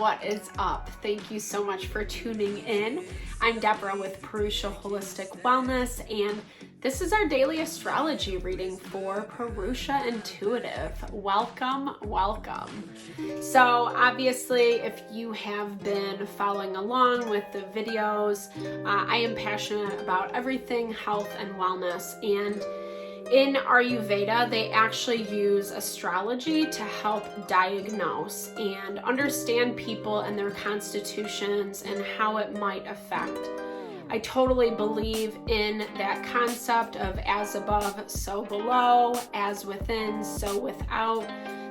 what is up? Thank you so much for tuning in. I'm Deborah with Purusha Holistic Wellness, and this is our daily astrology reading for Purusha Intuitive. Welcome, welcome. So obviously, if you have been following along with the videos, I am passionate about everything health and wellness, and in Ayurveda, they actually use astrology to help diagnose and understand people and their constitutions and how it might affect. I totally believe in that concept of as above, so below, as within, so without.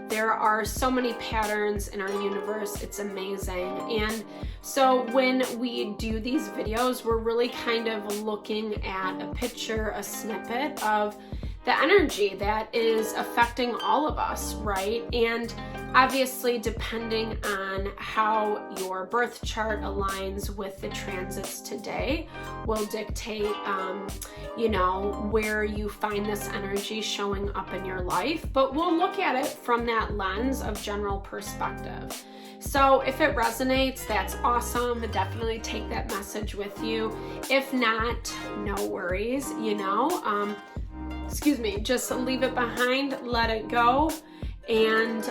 There are so many patterns in our universe, it's amazing. And so when we do these videos, we're really kind of looking at a picture, a snippet of the energy that is affecting all of us, right? And obviously, depending on how your birth chart aligns with the transits today, will dictate, where you find this energy showing up in your life. But we'll look at it from that lens of general perspective. So if it resonates, that's awesome. Definitely take that message with you. If not, no worries, just leave it behind, let it go. And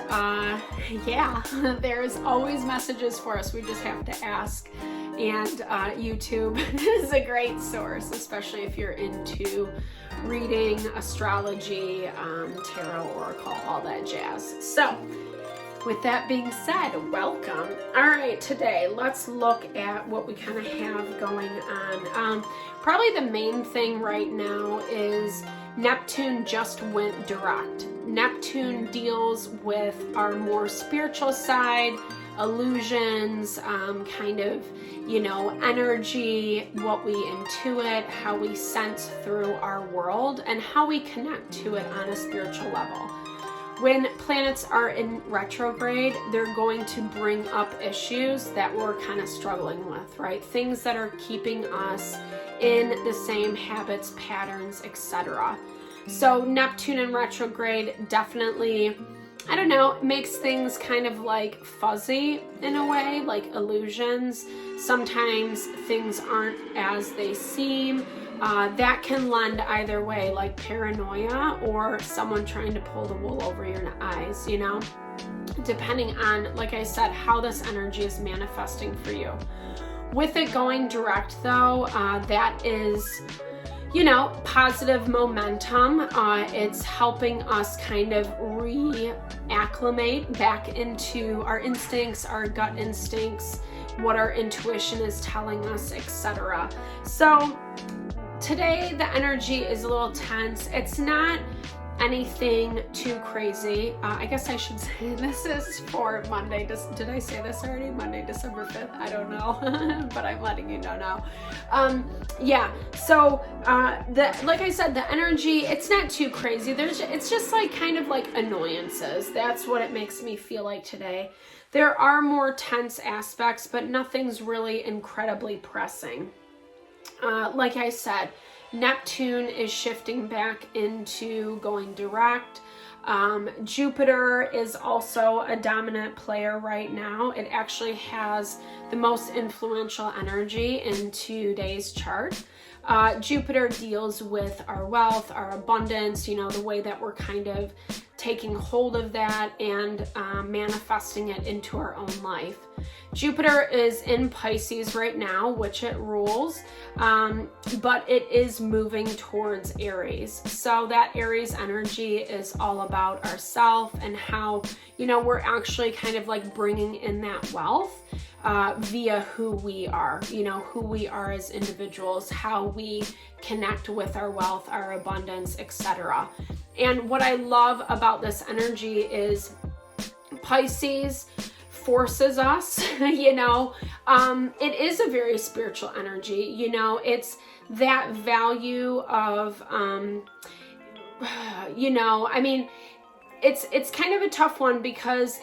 there's always messages for us. We just have to ask. And YouTube is a great source, especially if you're into reading, astrology, tarot, oracle, all that jazz. So with that being said, welcome. All right, today let's look at what we kind of have going on. Probably the main thing right now is Neptune just went direct. Neptune deals with our more spiritual side, illusions, energy, what we intuit, how we sense through our world, and how we connect to it on a spiritual level. When planets are in retrograde, they're going to bring up issues that we're kind of struggling with, right? Things that are keeping us in the same habits, patterns, etc. So Neptune in retrograde definitely, makes things kind of like fuzzy in a way, like illusions. Sometimes things aren't as they seem. That can lend either way, like paranoia or someone trying to pull the wool over your eyes, depending on, like I said, how this energy is manifesting for you. With it going direct though, that is, positive momentum. It's helping us kind of reacclimate back into our instincts, our gut instincts, what our intuition is telling us, etc. So today the energy is a little tense. It's not anything too crazy. I guess I should say this is for Monday. Did I say this already? Monday, December 5th? I don't know, but I'm letting you know now. So like I said, the energy, it's not too crazy. It's just like kind of like annoyances. That's what it makes me feel like today. There are more tense aspects, but nothing's really incredibly pressing. Like I said, Neptune is shifting back into going direct. Jupiter is also a dominant player right now. It actually has the most influential energy in today's chart. Jupiter deals with our wealth, our abundance, the way that we're kind of taking hold of that and manifesting it into our own life. Jupiter is in Pisces right now, which it rules, but it is moving towards Aries. So that Aries energy is all about ourself and how, we're actually kind of like bringing in that wealth via who we are, who we are as individuals, how we connect with our wealth, our abundance, etc. And what I love about this energy is Pisces forces us, it is a very spiritual energy, it's that value of, it's kind of a tough one because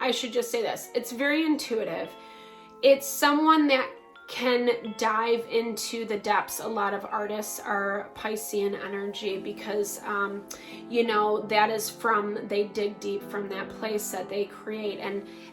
I should just say this, it's very intuitive. It's someone that can dive into the depths. A lot of artists are Piscean energy because, you know, that is they dig deep from that place that they create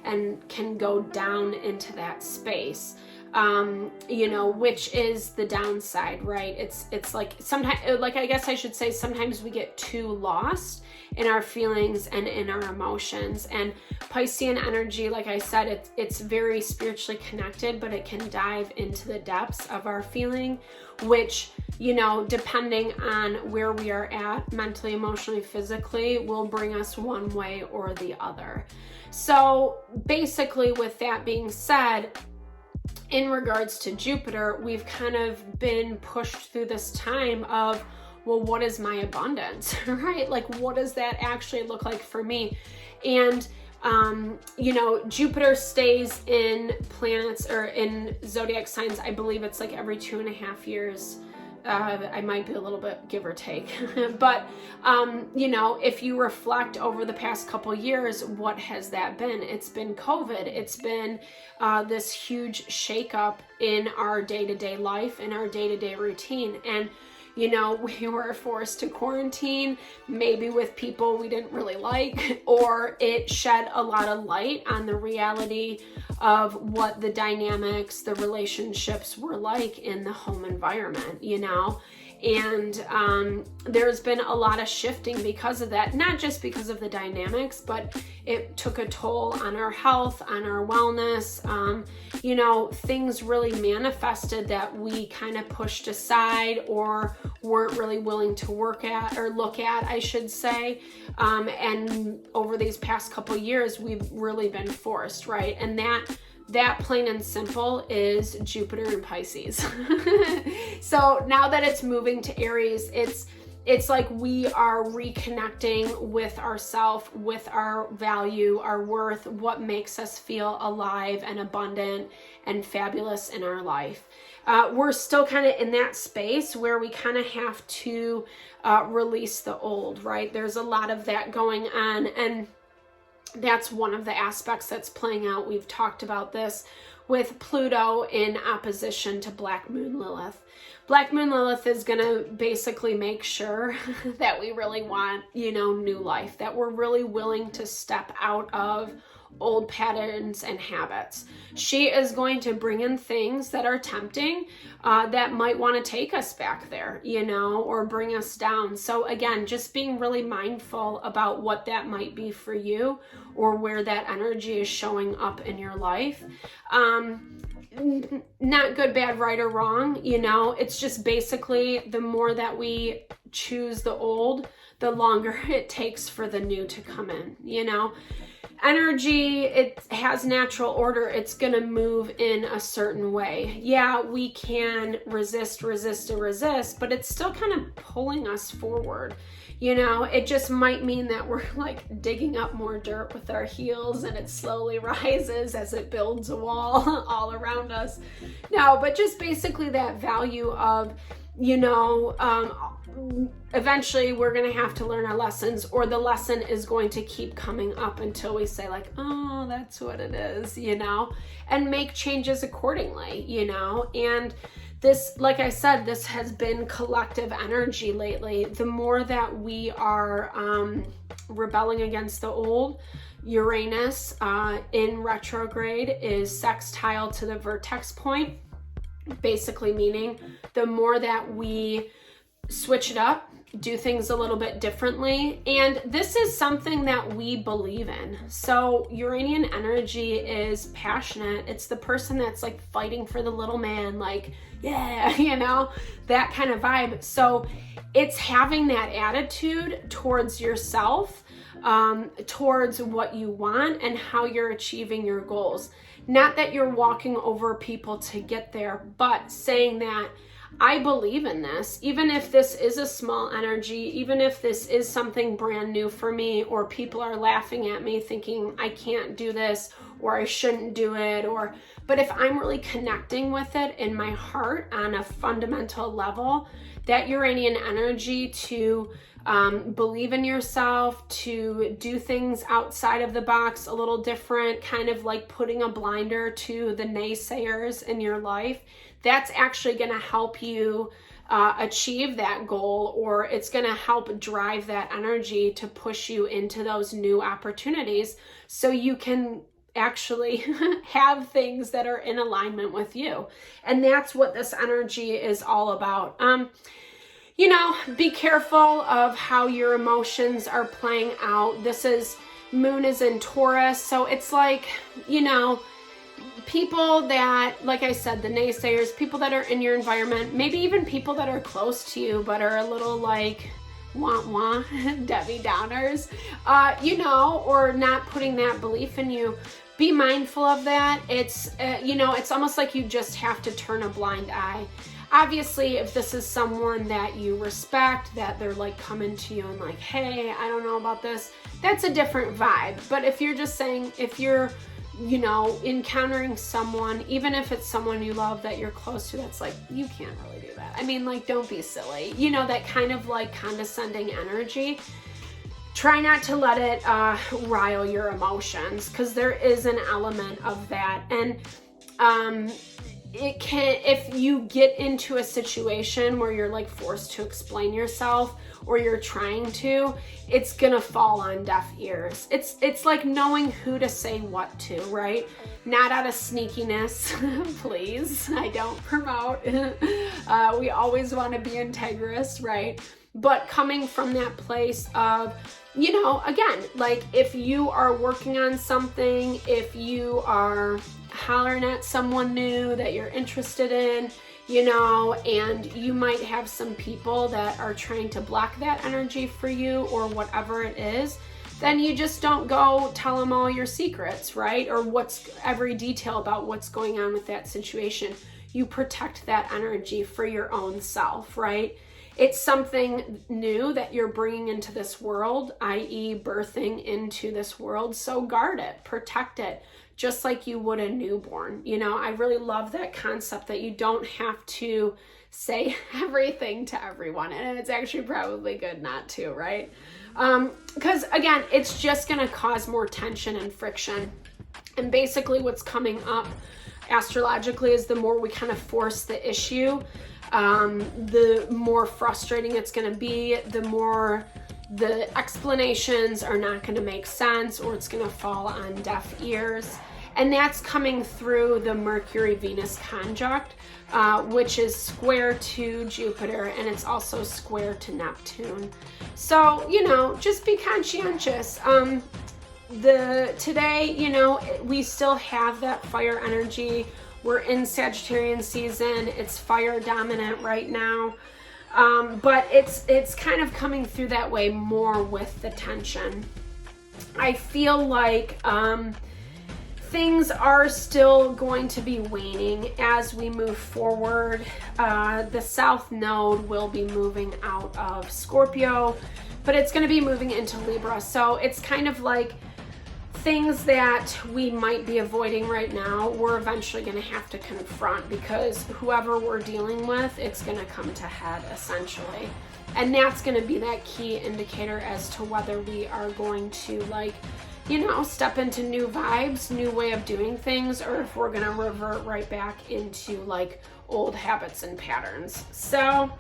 and can go down into that space. You know, which is the downside, right? It's like sometimes, like, I guess I should say, sometimes we get too lost in our feelings and in our emotions. And Piscean energy, like I said, it's very spiritually connected, but it can dive into the depths of our feeling, which, you know, depending on where we are at mentally, emotionally, physically, will bring us one way or the other. So basically, with that being said, in regards to Jupiter, we've kind of been pushed through this time of, well, what is my abundance, right? Like, what does that actually look like for me? And, you know, Jupiter stays in planets or in zodiac signs. I believe it's like every 2.5 years. I might be a little bit give or take, but, you know, if you reflect over the past couple years, what has that been? It's been COVID. It's been this huge shakeup in our day-to-day life, in our day-to-day routine. And, you know, we were forced to quarantine, maybe with people we didn't really like, or it shed a lot of light on the reality of what the dynamics, the relationships were like in the home environment, you know? And there's been a lot of shifting because of that, not just because of the dynamics, but it took a toll on our health, on our wellness. You know, things really manifested that we kind of pushed aside or weren't really willing to work at or look at, I should say. And over these past couple years, we've really been forced, right? And that plain and simple is Jupiter in Pisces. So now that it's moving to Aries, it's like we are reconnecting with ourselves, with our value, our worth, what makes us feel alive and abundant and fabulous in our life. We're still kind of in that space where we kind of have to release the old, right? There's a lot of that going on, and that's one of the aspects that's playing out. We've talked about this with Pluto in opposition to Black Moon Lilith. Black Moon Lilith is going to basically make sure that we really want, you know, new life, that we're really willing to step out of old patterns and habits. She is going to bring in things that are tempting, that might want to take us back there, you know, or bring us down. So again, just being really mindful about what that might be for you or where that energy is showing up in your life. Not good, bad, right, or wrong, you know, it's just basically the more that we choose the old, the longer it takes for the new to come in, you know. Energy, it has natural order. It's going to move in a certain way. Yeah, we can resist, but it's still kind of pulling us forward. You know, it just might mean that we're like digging up more dirt with our heels and it slowly rises as it builds a wall all around us. No, but just basically that value of, you know, eventually we're going to have to learn our lessons, or the lesson is going to keep coming up until we say like, oh, that's what it is, you know, and make changes accordingly, you know. And this, like I said, this has been collective energy lately. The more that we are rebelling against the old, Uranus in retrograde is sextile to the vertex point, basically meaning the more that we switch it up, do things a little bit differently. And this is something that we believe in. So Uranian energy is passionate. It's the person that's like fighting for the little man, like, yeah, you know, that kind of vibe. So it's having that attitude towards yourself, towards what you want and how you're achieving your goals. Not that you're walking over people to get there, but saying that I believe in this, even if this is a small energy, even if this is something brand new for me, or people are laughing at me thinking I can't do this or I shouldn't do it, but if I'm really connecting with it in my heart on a fundamental level, that Uranian energy to believe in yourself, to do things outside of the box a little different, kind of like putting a blinder to the naysayers in your life. That's actually going to help you achieve that goal, or it's going to help drive that energy to push you into those new opportunities so you can actually have things that are in alignment with you. And that's what this energy is all about. Be careful of how your emotions are playing out. Moon is in Taurus, so it's like, people that, like I said, the naysayers, people that are in your environment, maybe even people that are close to you but are a little like wah Debbie Downers, or not putting that belief in you. Be mindful of that. It's almost like you just have to turn a blind eye. Obviously, if this is someone that you respect, that they're like coming to you and like, hey, I don't know about this, that's a different vibe. But if you're just saying, if you're, encountering someone, even if it's someone you love that you're close to, that's like, you can't really do that. I mean, like, don't be silly. That kind of like condescending energy. Try not to let it rile your emotions, because there is an element of that. And it can, if you get into a situation where you're like forced to explain yourself, or you're trying to, it's gonna fall on deaf ears. It's like knowing who to say what to, right? Not out of sneakiness, please. I don't promote. We always want to be integrous, right? But coming from that place of, again, like if you are working on something, if you are hollering at someone new that you're interested in, and you might have some people that are trying to block that energy for you, or whatever it is, then you just don't go tell them all your secrets, right? Or every detail about what's going on with that situation. You protect that energy for your own self, right? It's something new that you're bringing into this world, i.e. birthing into this world. So guard it, protect it, just like you would a newborn. I really love that concept that you don't have to say everything to everyone. And it's actually probably good not to, right? Because again, it's just going to cause more tension and friction. And basically what's coming up astrologically is the more we kind of force the issue, the more frustrating it's going to be, the more the explanations are not going to make sense, or it's going to fall on deaf ears. And that's coming through the Mercury-Venus conjunct, which is square to Jupiter, and it's also square to Neptune. So, just be conscientious. Today, we still have that fire energy. We're in Sagittarian season. It's fire dominant right now. But it's kind of coming through that way more with the tension. I feel like things are still going to be waning as we move forward. The South Node will be moving out of Scorpio, but it's going to be moving into Libra. So it's kind of like things that we might be avoiding right now, we're eventually going to have to confront, because whoever we're dealing with, it's going to come to head essentially. And that's going to be that key indicator as to whether we are going to step into new vibes, new way of doing things, or if we're going to revert right back into like old habits and patterns. So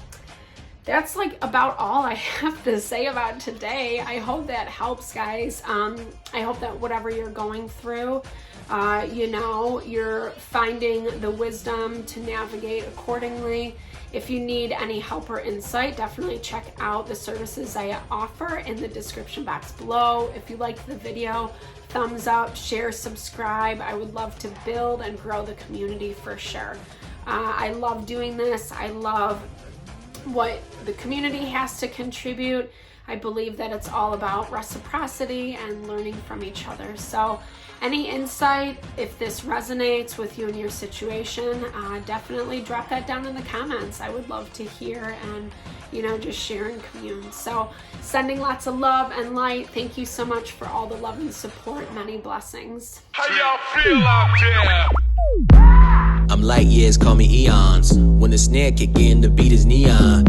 that's like about all I have to say about today. I hope that helps, guys. I hope that whatever you're going through, you're finding the wisdom to navigate accordingly. If you need any help or insight, definitely check out the services I offer in the description box below. If you liked the video, thumbs up, share, subscribe. I would love to build and grow the community for sure. I love doing this. I love what the community has to contribute. I believe that it's all about reciprocity and learning from each other. So any insight, if this resonates with you and your situation, definitely drop that down in the comments. I would love to hear and, just share and commune. So sending lots of love and light. Thank you so much for all the love and support. Many blessings. How y'all feel out there? I'm light years, call me eons. When the snare kick in, the beat is neon.